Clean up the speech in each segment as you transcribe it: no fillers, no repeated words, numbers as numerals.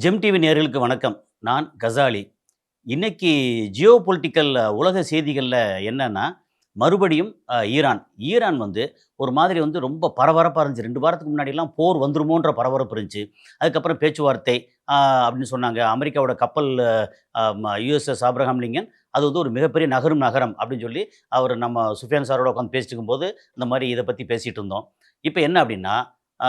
GeM TV நேயர்களுக்கு வணக்கம். நான் கசாலி. இன்னைக்கு ஜியோ பொலிட்டிக்கல் உலக செய்திகள்ல என்னன்னா, மறுபடியும் ஈரான். ஈரான் வந்து ஒரு மாதிரி வந்து ரொம்ப பரபரப்பா இருந்துச்சு. 2 வாரத்துக்கு முன்னாடிலாம் போர் வந்துருமோன்ற பரபரப்பு இருந்துச்சு. அதுக்கப்புறம் பேச்சுவார்த்தை அ அப்படின்னு சொன்னாங்க. அமெரிக்காவோட கப்பல் யுஎஸ்எஸ் ஆப்ரஹாம் லிங்கன் அது வந்து ஒரு மிகப்பெரிய நகரும் நகரம் அப்படின்னு சொல்லி, அவர் நம்ம சுஃபியான் சாரோட உட்காந்து பேசிட்டு இருக்கும்போது, இந்த மாரி இத பத்தி பேசிட்டு இருந்தோம். இப்ப என்ன அப்படின்னா, ஆ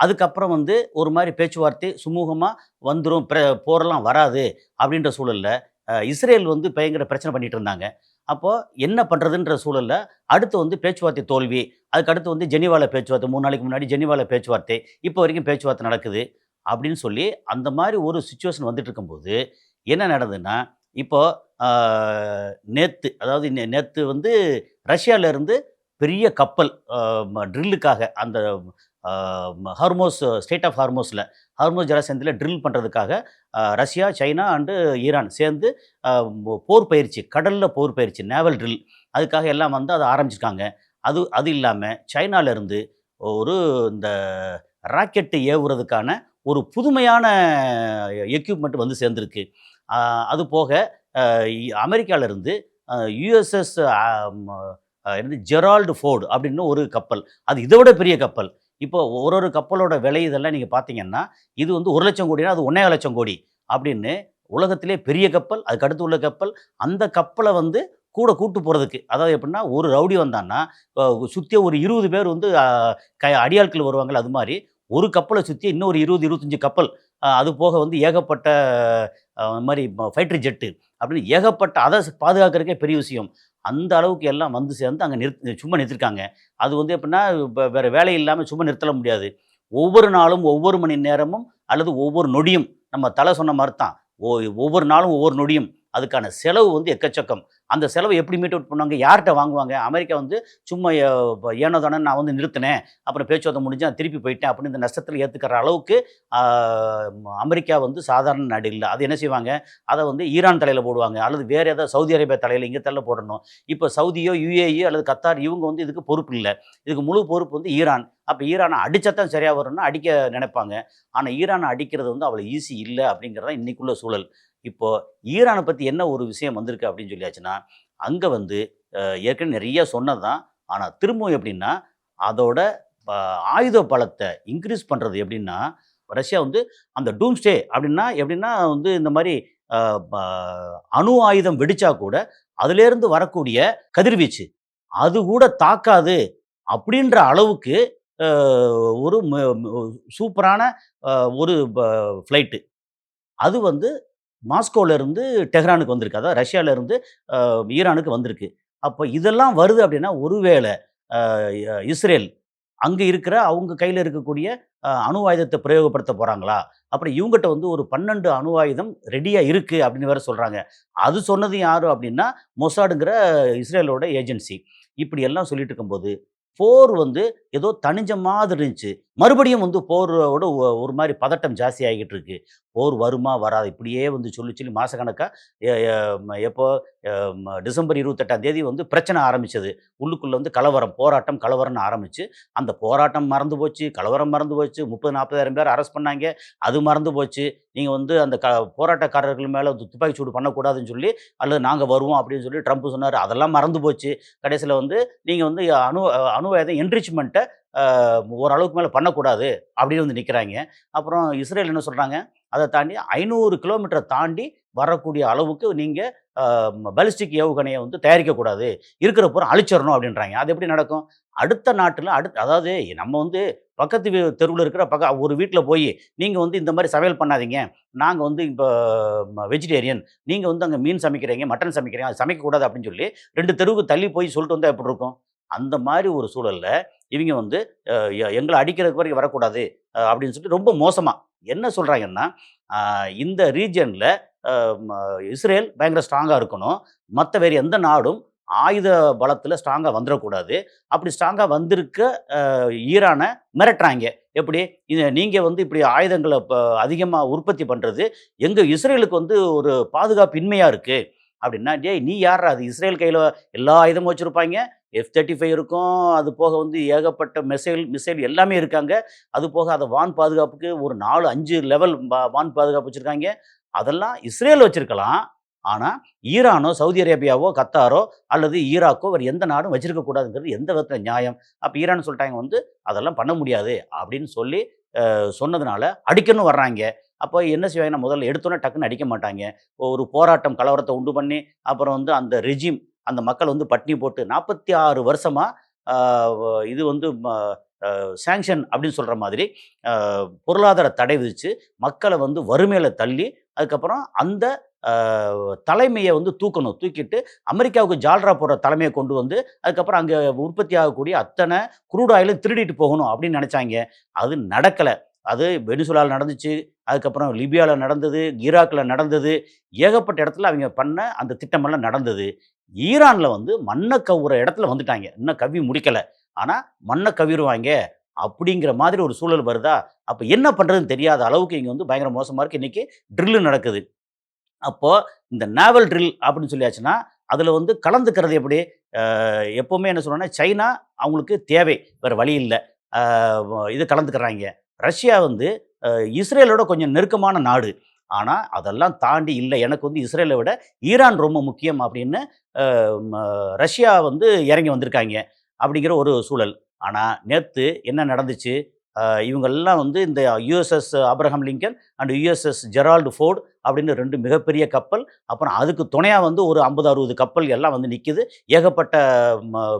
அதுக்கப்புறம் வந்து ஒரு மாரி பேச்சுவார்த்தை சுமூகமா வந்துரும். போரெல்லாம் வராது அப்படின்ற சூழல்ல, இஸ்ரேல் வந்து பயங்கர பிரச்சனை பண்ணிட்டு இருந்தாங்க. அப்போ என்ன பண்றதுன்ற சூழல்ல, அடுத்து வந்து பேச்சுவார்த்தை தோல்வி. அதுக்கு அடுத்து வந்து ஜெனீவால பேச்சுவார்த்தை 3 நாளைக்கு முன்னாடி ஜெனீவால பேச்சுவார்த்தை. இப்போ வரைக்கும் பேச்சுவார்த்தை நடக்குது. அப்படின்னு சொல்லி அந்த மாரி ஒரு சிச்சுவேஷன் வந்துட்டு இருக்கும்போது, என்ன நடந்ததுன்னா, இப்போ ஆ நேத்து அதாவது நேத்து வந்து ரஷ்யால இருந்து பெரிய கப்பல் ட்ரில்லுக்காக அந்த ஆ ஹார்மோஸ் ஸ்ட்ரெய்ட் ஆஃப் ஹார்மோஸ்ல ஹார்மோஸ் ஜலசந்தியில ட்ரில் பண்றதுக்காக ரஷ்யா, சைனா அண்டு ஈரான் சேர்ந்து அ போர் பயிற்சி, கடல்ல போர் பயிற்சி, நேவல் ட்ரில் அதுக்காக எல்லாம் வந்து அத ஆரம்பிச்சிருக்காங்க. அது அது இல்லாம சைனாலருந்து ஒரு இந்த ராக்கெட் ஏவுறதுக்கான ஒரு புதுமையான எக்யூப்மென்ட் வந்து சேர்ந்திருக்கு. அ அது போக அமெரிக்காலருந்து யுஎஸ்எஸ் என்னது ஜெரால்டு ஃபோர்டு அப்படின்னு ஒரு கப்பல். அது இத விட பெரிய கப்பல். இப்போ ஒரு கப்பலோட விலை இதெல்லாம் நீங்க பார்த்தீங்கன்னா, இது வந்து 1,00,000 கோடினா, அது 1,50,000 கோடி அப்படின்னு உலகத்திலே பெரிய கப்பல், அதுக்கு அடுத்து உள்ள கப்பல். அந்த கப்பல வந்து கூட கூட்டு போறதுக்கு, அதாவது எப்படின்னா, ஒரு ரவுடி வந்தான்னா, சுத்தி ஒரு 20 பேர் வந்து அடியாட்கள் வருவாங்கல்ல, அது மாரி ஒரு கப்பல சுத்தி இன்னும் ஒரு 20, 25 கப்பல். அது போக வந்து ஏகப்பட்ட மாரி ஃபைட்டர் ஜெட்டு அப்படின்னு ஏகப்பட்ட அத பாதுகாக்கிறதுக்கே பெரிய விஷயம். அந்த அளவுக்கு எல்லாம் வந்து சேர்ந்து அங்க சும்மா நிறுத்திருக்காங்க. அது வந்து எப்படின்னா, வேற வேலை இல்லாம சும்மா நிறுத்தல முடியாது. ஒவ்வொரு நாளும், ஒவ்வொரு மணி நேரமும் அல்லது ஒவ்வொரு நொடியும் நம்ம தல சொன்ன மாரி தான். ஒவ்வொரு நாளும், ஒவ்வொரு நொடியும் அதுக்கான செலவு வந்து எக்கச்சக்கம். அந்த செலவ எப்படி மீட் அவுட் பண்ணுவாங்க? யார்ட்ட வாங்குவாங்க? அமெரிக்கா வந்து சும்மா ஏனோ தானோன்னு நான் வந்து நிறுத்தினேன். அப்புறம் பேச்சுவார்த்தை முடிஞ்சு நான் திருப்பி போயிட்டேன் அப்படின்னு இந்த நஷ்டத்தில ஏத்துக்கிற அளவுக்கு ஆ அமெரிக்கா வந்து சாதாரண நாடு இல்ல. அது என்ன செய்வாங்க? அத வந்து ஈரான் தலையில போடுவாங்க. அல்லது வேற ஏதாவது சவுதி அரேபியா தலையில இங்க தலையில போடணும். இப்ப சவுதியோ, யுஏஇ அல்லது கத்தார் இவங்க வந்து இதுக்கு பொறுப்பு இல்ல. இதுக்கு முழு பொறுப்பு வந்து ஈரான். அப்ப ஈரான அடிச்சா தான் சரியா வரும்னா அடிக்க நினைப்பாங்க. ஆனா ஈரான அடிக்கிறது வந்து அவ்வளவு ஈஸி இல்ல அப்படிங்கிறது தான் இன்னைக்குள்ள சூழல். இப்போ ஈரான பத்தி என்ன ஒரு விஷயம் வந்திருக்கு அப்படின்னு சொல்லியாச்சுன்னா, அங்க வந்து ஏற்கனவே நெறைய சொன்னது தான். ஆனா திரும்பவும் எப்படின்னா, அதோட ப ஆயுத பலத்த இன்கிரீஸ் பண்றது எப்படின்னா, ரஷ்யா வந்து அந்த டூம்ஸ்டே அப்படின்னா எப்படின்னா வந்து இந்த மாரி அ ப அணு ஆயுதம் வெடிச்சா கூட, அதிலேருந்து வரக்கூடிய கதிர்வீச்சு, அது கூட தாக்காது அப்படின்ற அளவுக்கு அ ஒரு சூப்பரான அ ஒரு ஃப்ளைட்டு. அது வந்து மாஸ்கோலருந்து டெஹ்ரானுக்கு வந்திருக்கு. அதாவது ரஷ்யாலருந்து ஈரானுக்கு வந்திருக்கு. அப்ப இதெல்லாம் வருது அப்படின்னா, ஒருவேள அ இஸ்ரேல் அங்க இருக்கிற அவங்க கையில இருக்கக்கூடிய அணு ஆயுதத்த பிரயோகப்படுத்த போறாங்களா? அப்புறம் இவங்கட்ட வந்து ஒரு 12 அணு ஆயுதம் ரெடியா இருக்கு அப்படின்னு வேற சொல்றாங்க. அது சொன்னது யாரு அப்படின்னா, மொசாடுங்கிற இஸ்ரேலோட ஏஜென்சி. இப்படி எல்லாம் சொல்லிட்டு இருக்கும்போது, போர் வந்து ஏதோ தணிஞ்ச மாதிரி இருந்துச்சு. மறுபடியும் வந்து போரோட ஒரு மாரி பதட்டம் ஜாஸ்தி ஆகிட்டு இருக்கு. போர் வருமா? வராதா? இப்படியே வந்து சொல்லி சொல்லி மாசக்கணக்கா எ எ எப்போ டிசம்பர் 28ஆம் தேதி வந்து பிரச்சனை ஆரம்பிச்சது. உள்ளுக்குள்ள வந்து கலவரம், போராட்டம், கலவரம்னு ஆரம்பிச்சு, அந்த போராட்டம் மறந்து போச்சு, கலவரம் மறந்து போச்சு. 30, 40,000 பேர் அரெஸ்ட் பண்ணாங்க. அது மறந்து போச்சு. நீங்க வந்து அந்த போராட்டக்காரர்கள் மேல துப்பாக்கி சூடு பண்ணக்கூடாதுன்னு சொல்லி, அல்லது நாங்க வருவோம் அப்படின்னு சொல்லி ட்ரம்ப் சொன்னாரு. அதெல்லாம் மறந்து போச்சு. கடைசியில வந்து நீங்க வந்து அணு ஆயுதம் என்ரிச்மென்ட்ட ஓரளவுக்கு மேல பண்ணக்கூடாது அப்படின்னு வந்து நிக்கிறாய்ங்க. அப்புறம் இஸ்ரேல் என்ன சொல்றாங்க, அத தாண்டி 500 கிலோமீட்டர தாண்டி வரக்கூடிய அளவுக்கு நீங்க அ பாலிஸ்டிக் ஏவுகணைய வந்து தயாரிக்கக்கூடாது. இருக்கிற பூரா அழிச்சிறணும் அப்படின்றாய்ங்க. அது எப்படி நடக்கும்? அடுத்த நாட்டுல அதாவது நம்ம வந்து பக்கத்து தெருவுல இருக்கிற ஒரு வீட்ல போயி, நீங்க வந்து இந்த மாரி சமையல் பண்ணாதீங்க. நாங்க வந்து இப்ப வெஜிடேரியன். நீங்க வந்து அங்க மீன் சமைக்கிறீங்க, மட்டன் சமைக்கிறீங்க. அது சமைக்கக்கூடாது அப்படின்னு சொல்லி 2 தெருவுக்கு தள்ளி போய் சொல்லிட்டு வந்தா எப்படி இருக்கும்? அந்த மாரி ஒரு சூழல்ல இவிங்க வந்து எங்கள அடிக்கிறதுக்கு வரைக்கும் வரக்கூடாது அப்படின்னு சொல்லிட்டு ரொம்ப மோசமா என்ன சொல்றாங்கன்னா, இந்த ரீஜியன்ல அ ம இஸ்ரேல் பயங்கர ஸ்ட்ராங்கா இருக்கணும். மத்த வேற எந்த நாடும் ஆயுத பலத்தில ஸ்ட்ராங்கா வந்துறக்கூடாது. அப்படி ஸ்ட்ராங்கா வந்திருக்க ஈரான மிரட்டுறாய்ங்க. எப்படி? நீங்க வந்து இப்படி ஆயுதங்கள அதிகமா உற்பத்தி பண்றது, எங்க இஸ்ரேலுக்கு வந்து ஒரு பாதுகாப்பு இன்மையா இருக்கு. அப்படின்னா, "டேய் நீ யார்றா அது? இஸ்ரேல் கையில எல்லா ஆயுதமும் வச்சிருப்பாய்ங்க. F-35 இருக்கும். அது போக வந்து ஏகப்பட்ட மிசைல் எல்லாமே இருக்காங்க. அது போக அத வான் பாதுகாப்புக்கு ஒரு 4, 5 லெவல் வான் பாதுகாப்பு வச்சிருக்காங்க. அதெல்லாம் இஸ்ரேல் வச்சிருக்கலாம். ஆனா, ஈரானோ, சவுதி அரேபியாவோ, கத்தாரோ அல்லது ஈராக்கோ வேற எந்த நாடும் வச்சிருக்க கூடாதுங்கிறது எந்த விதத்தில நியாயம்? அப்ப ஈரான் சொல்ட்டாங்க வந்து, "அதெல்லாம் பண்ண முடியாது" அப்படின்னு சொல்லி சொன்னதுனால அடிக்கன்னு வர்றாய்ங்க. அப்போ என்ன செய்வாங்கன்னா, முதல்ல எடுத்தோனே டக்குன்னு அடிக்க மாட்டாய்ங்க. ஒரு போராட்டம், கலவரத்த உண்டு பண்ணி, அப்புறம் வந்து அந்த ரெஜிம் அந்த மக்கள் வந்து பட்டினி போட்டு 46 வருஷமா ஆ வ இது வந்து சாங்ஷன் அப்படின்னு சொல்ற மாதிரி அ பொருளாதார தடை விதிச்சு, மக்கள வந்து வறுமையில தள்ளி, அதுக்கப்புறம் அந்த அ தலைமைய வந்து தூக்கணும். தூக்கிட்டு அமெரிக்காவுக்கு ஜால்ரா போடுற தலைமைய கொண்டு வந்து, அதுக்கப்புறம் அங்க உற்பத்தி ஆகக்கூடிய அத்தன க்ரூட் ஆயிலும் திருடிட்டு போகணும் அப்படின்னு நெனைச்சாய்ங்க. அது நடக்கல. அது வெனிசுலால நடந்துச்சு. அதுக்கப்புறம் லிபியால நடந்தது. ஈராக்ல நடந்தது. ஏகப்பட்ட இடத்துல அவைங்க பண்ண அந்த திட்டமெல்லாம் நடந்தது. ஈரான்ல வந்து மண்ண கவ்வுற இடத்துல வந்துட்டாய்ங்க. இன்னும் கவ்வி முடிக்கல. ஆனா, மண்ண கவ்விருவாய்ங்க. அப்படிங்கிற மாதிரி ஒரு சூழல் வருதா, அப்ப என்ன பண்றதுன்னு தெரியாத அளவுக்கு இங்க வந்து பயங்கர மோசமா இருக்கு. இன்னைக்கு ட்ரில் நடக்குது. அப்போ இந்த நேவல் ட்ரில் அப்படின்னு சொல்லியாச்சுன்னா, அதுல வந்து கலந்துக்கிறது எப்படி? எப்பவுமே என்ன சொல்றோம்னா, சைனா அவங்களுக்கு தேவை. வேற வழி இல்ல. அ இது கலந்துக்கிறாய்ங்க. ரஷ்யா வந்து அ இஸ்ரேலோட கொஞ்சம் நெருக்கமான நாடு. ஆனா, அதெல்லாம் தாண்டி இல்ல எனக்கு வந்து இஸ்ரேல விட ஈரான் ரொம்ப முக்கியம் அப்படின்னு அ ம ரஷ்யா வந்து இறங்கி வந்திருக்காய்ங்க. அப்படிங்கிற ஒரு சூழல். ஆனா, நேத்து என்ன நடந்துச்சு? இவங்கெல்லாம் வந்து இந்த USS Abraham Lincoln and USS Gerald Ford அப்படின்னு 2 மிகப்பெரிய கப்பல். அப்புறம் அதுக்கு துணையா வந்து ஒரு 50, 60 கப்பல் எல்லாம் வந்து நிக்குது. ஏகப்பட்ட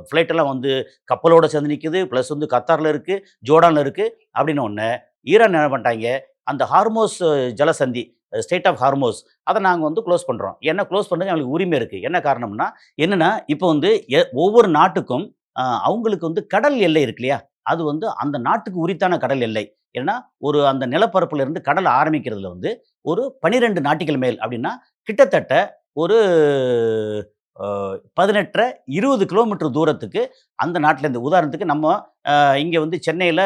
ஃப்ளைட் எல்லாம் வந்து கப்பலோட சேர்ந்து நிக்குது. பிளஸ் வந்து கத்தார்ல இருக்கு, ஜோர்டான்ல இருக்கு. அப்படின்னு ஒண்ணு, ஈரான் என்ன பண்ணிட்டாய்ங்க, அந்த ஹார்மோஸ் ஜலசந்தி ஸ்ட்ரெய்ட் ஆஃப் ஹார்மோஸ் அத நாங்க வந்து குளோஸ் பண்றோம். ஏன்னா குளோஸ் பண்றதுக்கு எங்களுக்கு உரிமை இருக்கு. என்ன காரணம்னா, என்னன்னா இப்போ வந்து ஒவ்வொரு நாட்டுக்கும் அவங்களுக்கு வந்து கடல் எல்லை இருக்கு இல்லையா? அது வந்து அந்த நாட்டுக்கு உரித்தான கடல் எல்லை. ஏன்னா, ஒரு அந்த நிலப்பரப்புல இருந்து கடல் ஆரம்பிக்கிறதுல வந்து ஒரு 12 நாட்டிகள் மைல் அப்படின்னா, கிட்டத்தட்ட ஒரு அ 18 20 கிலோமீட்டர் தூரத்துக்கு அந்த நாட்டிலேருந்து உதாரணத்துக்கு நம்ம இங்க வந்து சென்னையில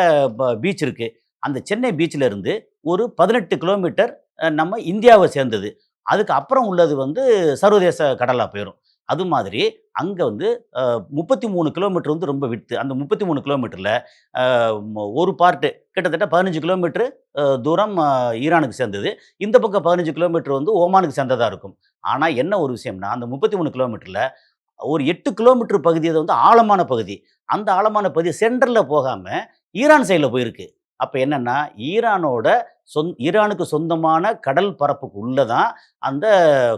பீச் இருக்கு. அந்த சென்னை பீச்ல இருந்து ஒரு 18 கிலோமீட்டர் நம்ம இந்தியாவ சேர்ந்தது. அதுக்கு அப்புறம் உள்ளது வந்து சர்வதேச கடலா போயிரும். அது மாதிரி அங்க வந்து அ 33 கிலோமீட்டர் வந்து ரொம்ப விட்த். அந்த 33 கிலோமீட்டர்ல அ ஒரு பார்ட் கிட்டத்தட்ட 15 கிலோமீட்டர் தூரம் ஈரானுக்கு சேர்ந்தது. இந்த பக்கம் 15 கிலோமீட்டர் வந்து ஓமானுக்கு சேர்ந்ததா இருக்கும். ஆனா என்ன ஒரு விஷயம்னா, அந்த 33 கிலோமீட்டர்ல ஒரு 8 கிலோமீட்டர் பகுதி அது வந்து ஆழமான பகுதி. அந்த ஆழமான பகுதி சென்டர்ல போகாம, ஈரான் சைட்ல போயிருக்கு. அப்ப என்னன்னா, ஈரானுக்கு சொந்தமான கடல் பரப்புக்கு உள்ள தான் அந்த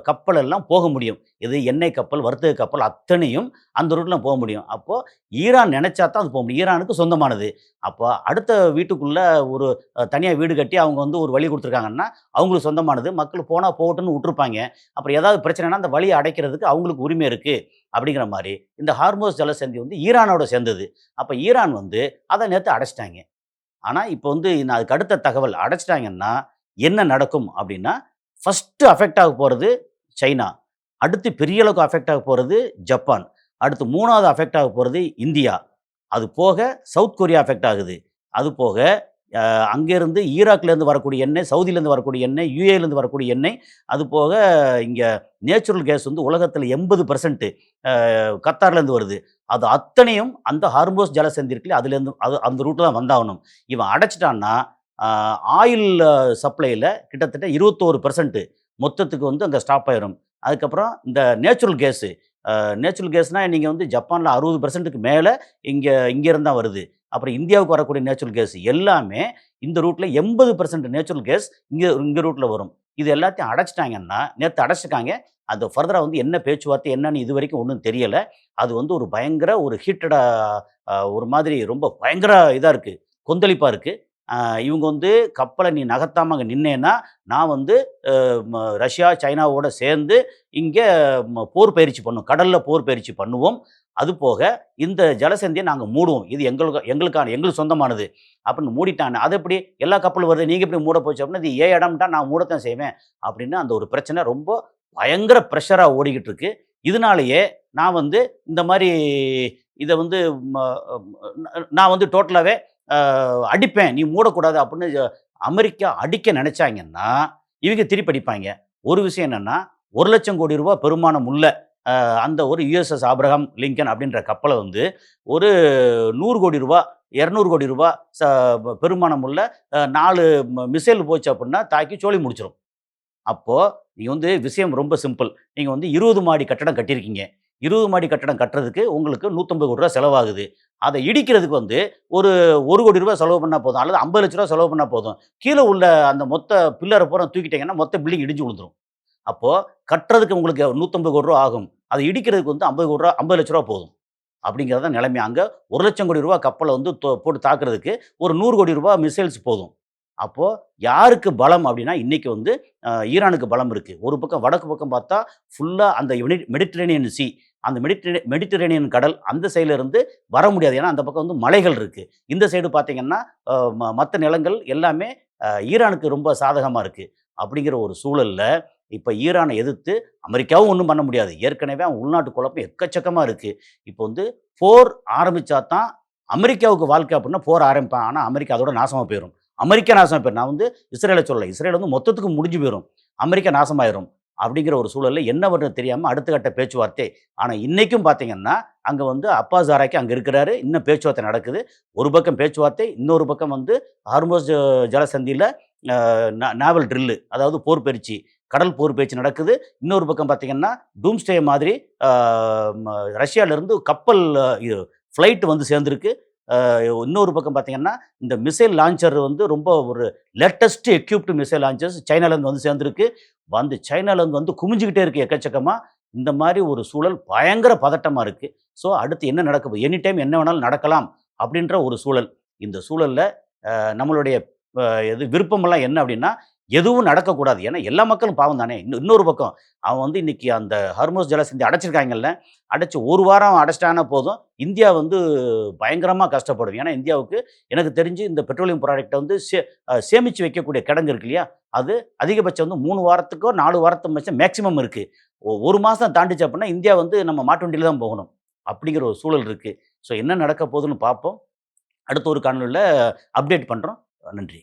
கப்பல் எல்லாம் போக முடியும். இது எண்ணெய் கப்பல், வர்த்தக கப்பல் அத்தனையும் அந்த ரூட்ல போக முடியும். அப்போ ஈரான் நெனச்சா தான் அது போக முடியும். ஈரானுக்கு சொந்தமானது. அப்போ அடுத்த வீட்டுக்குள்ள ஒரு தனியா வீடு கட்டி அவங்க வந்து ஒரு வழி குடுத்துருக்காங்கன்னா, அவங்களுக்கு சொந்தமானது. மக்கள் போனா போகட்டும்னு விட்டுருப்பாய்ங்க. அப்புறம் ஏதாவது பிரச்சனைன்னா, அந்த வழிய அடைக்கிறதுக்கு அவங்களுக்கு உரிமை இருக்கு. அப்படிங்கிற மாரி, இந்த ஹார்மோஸ் ஜலசந்தி வந்து ஈரானோட சேர்ந்தது. அப்ப ஈரான் வந்து அத நேத்து அடைச்சுட்டாய்ங்க. ஆனா, இப்ப வந்து நான் அதுக்கு அடுத்த தகவல் அடைச்சுட்டாங்கன்னா, என்ன நடக்கும் அப்படின்னா, ஃபர்ஸ்ட்டு அஃபெக்ட் ஆக போறது சைனா. அடுத்து பெரிய அளவுக்கு அஃபெக்ட் ஆக போறது ஜப்பான். அடுத்து 3வது அஃபெக்ட் ஆக போறது இந்தியா. அது போக சவுத் கொரியா அஃபெக்ட் ஆகுது. அது போக அங்கேருந்து ஈராக்லேருந்து வரக்கூடிய எண்ணெய், சவுதியிலேருந்து வரக்கூடிய எண்ணெய், யுஏலேருந்து வரக்கூடிய எண்ணெய், அது போக இங்க நேச்சுரல் கேஸ் வந்து உலகத்தில 80% கத்தார்லேருந்து வருது. அது அத்தனையும் அந்த ஹார்மோஸ் ஜலசந்தி இருக்குல்ல, அதுலேருந்து அந்த ரூட்ல தான் வந்தாகணும். இவன் அடைச்சுட்டான்னா, ஆ ஆயில் சப்ளைல கிட்டத்தட்ட 21% மொத்தத்துக்கு வந்து அங்க ஸ்டாப் ஆயிரும். அதுக்கப்புறம் இந்த நேச்சுரல் கேஸு, நேச்சுரல் கேஸ்னா நீங்க வந்து ஜப்பான்ல 60%க்கு மேல இங்கேருந்து தான் வருது. அப்புறம் இந்தியாவுக்கு வரக்கூடிய நேச்சுரல் கேஸ் எல்லாமே இந்த ரூட்ல 80% நேச்சுரல் கேஸ் இங்க இங்க ரூட்ல வரும். இது எல்லாத்தையும் அடைச்சுட்டாங்கன்னா, நேத்து அடைச்சுட்டாங்க. அது ஃபர்தரா வந்து என்ன பேச்சுவார்த்தை என்னன்னு இதுவரைக்கும் ஒண்ணும் தெரியல. அது வந்து ஒரு பயங்கர ஒரு ஹீட்டடா ஒரு மாதிரி ரொம்ப பயங்கர இதா இருக்கு. கொந்தளிப்பா இருக்கு. அ இவங்க வந்து கப்பல நீ நகர்த்தாம அங்க நின்னேன்னா, நான் வந்து ரஷ்யா, சைனாவோட சேர்ந்து இங்க போர் பயிற்சி பண்ணுவோம். கடல்ல போர் பயிற்சி பண்ணுவோம். அதுபோக இந்த ஜலசந்திய நாங்க மூடுவோம். இது எங்களுக்கான எங்களுக்கு சொந்தமானது. அப்படின்னு மூடிட்டாங்க. அது எப்படி எல்லா கப்பலும் வருது. நீங்க எப்படி மூட போச்சு அப்படின்னா, இது என் இடம்ன்ட்டா நான் மூடத்தான் செய்வேன். அப்படின்னு அந்த ஒரு பிரச்சனை ரொம்ப பயங்கர பிரஷரா ஓடிக்கிட்டு இருக்கு. இதனாலேயே நான் வந்து இந்த மாரி இத வந்து ம நான் வந்து டோட்டலாவே அ அடிப்பேன். நீ மூடக்கூடாது அப்படின்னு அமெரிக்கா அடிக்க நெனைச்சாங்கன்னா, இவங்க திருப்பி அடிப்பாய்ங்க. ஒரு விஷயம் என்னன்னா, ரூ. 1,00,000 கோடி பெருமானம் உள்ள அந்த ஒரு யுஎஸ்எஸ் ஆப்ரஹாம் லிங்கன் அப்படின்ற கப்பலை வந்து ஒரு 100 கோடி ரூபா, 200 கோடி ரூபா பெருமானம் உள்ள 4 மிசைல் போச்சு அப்படின்னா தாக்கி சோலி முடிச்சிரும். அப்போ நீங்க வந்து விஷயம் ரொம்ப சிம்பிள். நீங்க வந்து 20 மாடி கட்டடம் கட்டியிருக்கீங்க. 20 மாடி கட்டடம் கட்டுறதுக்கு உங்களுக்கு ரூ. 150,00,00,000 செலவாகுது. அத இடிக்கிறதுக்கு வந்து ஒரு ரூ. 1,00,00,000 செலவு பண்ணா போதும். அல்லது ரூ. 50,00,000 செலவு பண்ணா போதும். கீழ உள்ள அந்த மொத்த பில்லர பூரா தூக்கிட்டீங்கன்னா, மொத்த பில்டிங் இடிஞ்சு விழுந்துரும். அப்போ கட்டுறதுக்கு உங்களுக்கு ரூ. 150,00,00,000 ஆகும். அத இடிக்கிறதுக்கு வந்து ரூ. 50,00,000 போதும். அப்படிங்கிறது தான் நிலைமை. அங்க ரூ. 1,00,000 கோடி கப்பல வந்து போட்டு தாக்குறதுக்கு ஒரு ரூ. 100 கோடி மிசைல்ஸ் போதும். அப்போ யாருக்கு பலம் அப்படின்னா, இன்னைக்கு வந்து ஈரானுக்கு பலம் இருக்கு. ஒரு பக்கம் வடக்கு பக்கம் பார்த்தா ஃபுல்லா அந்த மெடிட்டரேனியன் ஸீ அந்த மெடிட்டரேனியன் கடல் அந்த சைடுல இருந்து வர முடியாது. ஏன்னா, அந்த பக்கம் வந்து மலைகள் இருக்கு. இந்த சைடு பார்த்தீங்கன்னா, அ மத்த நிலங்கள் எல்லாமே ஈரானுக்கு ரொம்ப சாதகமா இருக்கு. அப்படிங்கிற ஒரு சூழல்ல, இப்ப ஈரான எதிர்த்து அமெரிக்காவும் ஒண்ணும் பண்ண முடியாது. ஏற்கனவே அவன் உள்நாட்டு குழப்பம் எக்கச்சக்கமா இருக்கு. இப்போ வந்து போர் ஆரம்பிச்சா தான் அமெரிக்காவுக்கு வாழ்க்கை அப்படின்னா போர் ஆரம்பிப்பான். ஆனா, அமெரிக்கா அதோட நாசமா போயிரும். அமெரிக்கா நாசமா போயிரும். நான் வந்து இஸ்ரேல சொல்லல. இஸ்ரேல் வந்து மொத்தத்துக்கு முடிஞ்சு போயிரும். அமெரிக்கா நாசமாயிரும். அப்படிங்கிற ஒரு சூழல்ல என்ன பண்றதுன்னு தெரியாம அடுத்த கட்ட பேச்சுவார்த்தை. ஆனா, இன்னைக்கும் பார்த்தீங்கன்னா, அங்க வந்து அப்பாஸ் ஆராய்ச்சி அங்க இருக்கிறாரு. இன்னும் பேச்சுவார்த்தை நடக்குது. ஒரு பக்கம் பேச்சுவார்த்தை, இன்னொரு பக்கம் வந்து ஹார்முஸ் ஜலசந்தியில அ நேவல் ட்ரில் அதாவது போர் பயிற்சி, கடல் போர் பயிற்சி நடக்குது. இன்னொரு பக்கம் பார்த்தீங்கன்னா, டூம்ஸ்டே மாதிரி அ ம ரஷ்யாவிலிருந்து கப்பல் இது ஃப்ளைட் வந்து சேர்ந்திருக்கு. இன்னொரு பக்கம் பார்த்தீங்கன்னா, இந்த மிசைல் லான்ச்சர் வந்து ரொம்ப ஒரு லேட்டஸ்ட் எக்யூப்டு மிசைல் லான்ச்சர்ஸ் சைனாலேருந்து வந்து சேர்ந்திருக்கு. வந்து சைனாலேருந்து வந்து குமிஞ்சுகிட்டே இருக்கு எக்கச்சக்கமா. இந்த மாரி ஒரு சூழல் பயங்கர பதட்டமா இருக்கு. ஸோ அடுத்து என்ன நடக்க போகுது? எனி டைம் என்ன வேணாலும் நடக்கலாம் அப்படின்ற ஒரு சூழல். இந்த சூழல்ல நம்மளுடைய அ எது விருப்பமெல்லாம் என்ன அப்படின்னா, எதுவும் நடக்கக்கூடாது. ஏன்னா எல்லா மக்களும் பாவம் தானே! இன்னொரு பக்கம் அவன் வந்து இன்னைக்கு அந்த ஹர்முஸ் ஜலசந்தி அடைச்சிருக்காங்கல்ல, அடைச்சு 1 வாரம் அடைச்சிட்டான்னா போதும், இந்தியா வந்து பயங்கரமா கஷ்டப்படும். ஏன்னா இந்தியாவுக்கு எனக்கு தெரிஞ்சு இந்த பெட்ரோலியம் ப்ராடக்ட்ட வந்து சேமிச்சு வைக்கக்கூடிய கிடங்கு இருக்கு இல்லையா? அது அதிகபட்சம் வந்து 3 வாரத்துக்கோ, 4 வாரத்துக்கு மேக்ஸிமம் இருக்கு. 1 மாசம் தாண்டிச்சு அப்புட்ன்னா, இந்தியா வந்து நம்ம மாட்டு வண்டியில தான் போகணும். அப்படிங்கிற ஒரு சூழல் இருக்கு. ஸோ என்ன நடக்க போகுதுன்னு பார்ப்போம். அடுத்த ஒரு காணொளில அப்டேட் பண்றோம். நன்றி.